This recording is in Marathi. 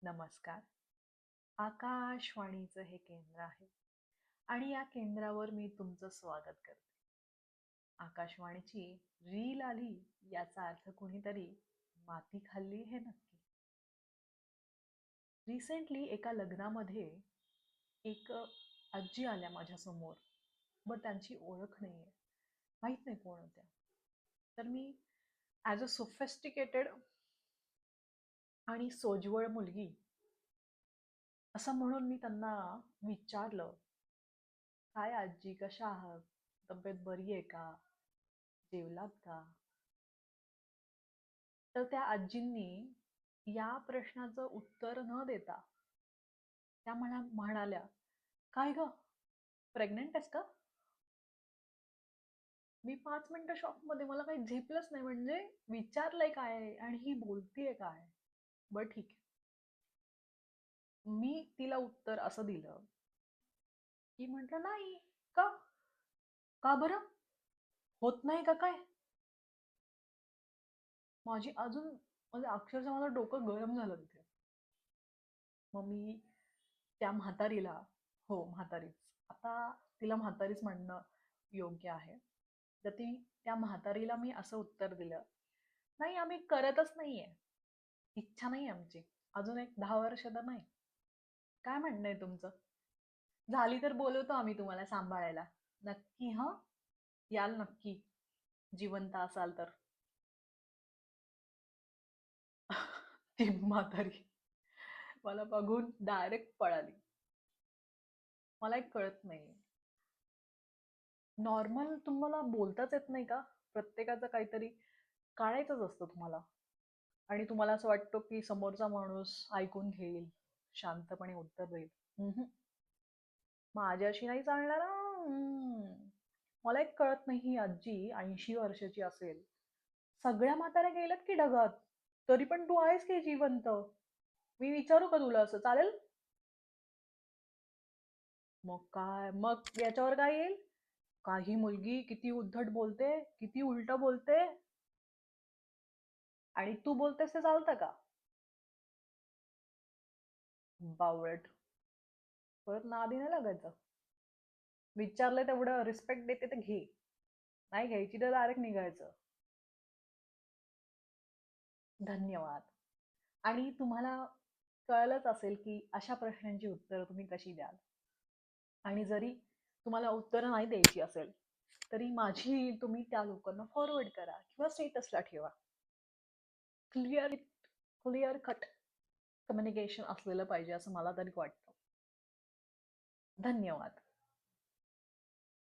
नमस्कार. आकाशवाणीचं हे केंद्र आहे आणि या केंद्रावर मी तुमचं स्वागत करते. आकाशवाणीची रील आली याचा अर्थ कुणीतरी माती खाल्ली हे नक्की. रिसेंटली एका लग्नामध्ये एक आजी आल्या माझ्या समोर, बट त्यांची ओळख नाहीये, माहित नाही कोण होत्या. तर मी ॲज अ सोफेस्टिकेटेड आणि सोज्वळ मुलगी असं म्हणून मी त्यांना विचारलं, काय आजी, कशा आहात? तब्येत बरी आहे का? जेवलात का? तर त्या आजींनी या प्रश्नाचं उत्तर न देता त्या मला म्हणाल्या, काय ग, प्रेग्नंट आहेस का? मी 5 मिनिटं शॉकमध्ये, मला काही झेपलंच नाही. म्हणजे विचारलंय काय आणि ही बोलतीये काय? बरं ठीक आहे. मी तिला उत्तर असं दिलं की म्हटलं नाही. का? का बरं? होत नाही का काय? माझी अजून म्हणजे अक्षरशः माझं डोकं गरम झालं तिथे. मग मी त्या म्हातारीला, हो म्हातारीच, आता तिला म्हातारीच म्हणणं योग्य आहे. तर त्या म्हातारीला मी असं उत्तर दिलं, नाही आम्ही करतच नाहीये, इच्छा नाही आमची, अजून एक 10 वर्ष तर नाही. काय म्हणणं आहे तुमचं? झाली तर बोलवतो आम्ही तुम्हाला सांभाळायला. नक्की हं? याल नक्की, जिवंत असाल तर. ती म्हातारी मला बघून डायरेक्ट पळाली. मला एक कळत नाही, नॉर्मल तुम्हाला बोलताच येत नाही का? प्रत्येकाचं काहीतरी काढायचंच असतं तुम्हाला, आणि तुम्हाला असं वाटतं की समोरचा माणूस ऐकून घेईल, शांतपणे उत्तर देईल. उहुं. माझ्याशी नाही चालणार हं. मला एक कळत नाही, ही आजी 80 वर्षाची असेल, सगळ्या म्हाताऱ्या गेल्यात की ढगात, तरी पण तू आहेस की जिवंत? मी विचारू का तुला, असं चालेल? मग काय, मग याच्यावर काय येईल? काही मुलगी किती उद्धट बोलते, किती उलट बोलते, आणि तू बोलतेस ते चालतं का? बावळट. परत नादी नाही लागायचं. विचारलं तेवढं रिस्पेक्ट देते तर घे, नाही घ्यायची तर डायरेक्ट निघायचं. धन्यवाद. आणि तुम्हाला कळलंच असेल की अशा प्रश्नांची उत्तरं तुम्ही कशी द्याल. आणि जरी तुम्हाला उत्तरं नाही द्यायची असेल, तरी माझी तुम्ही त्या लोकांना फॉरवर्ड करा किंवा स्टेटसला ठेवा. क्लिअर क्लिअर कट कम्युनिकेशन असलेलं पाहिजे असं मला तरी वाटतं. धन्यवाद.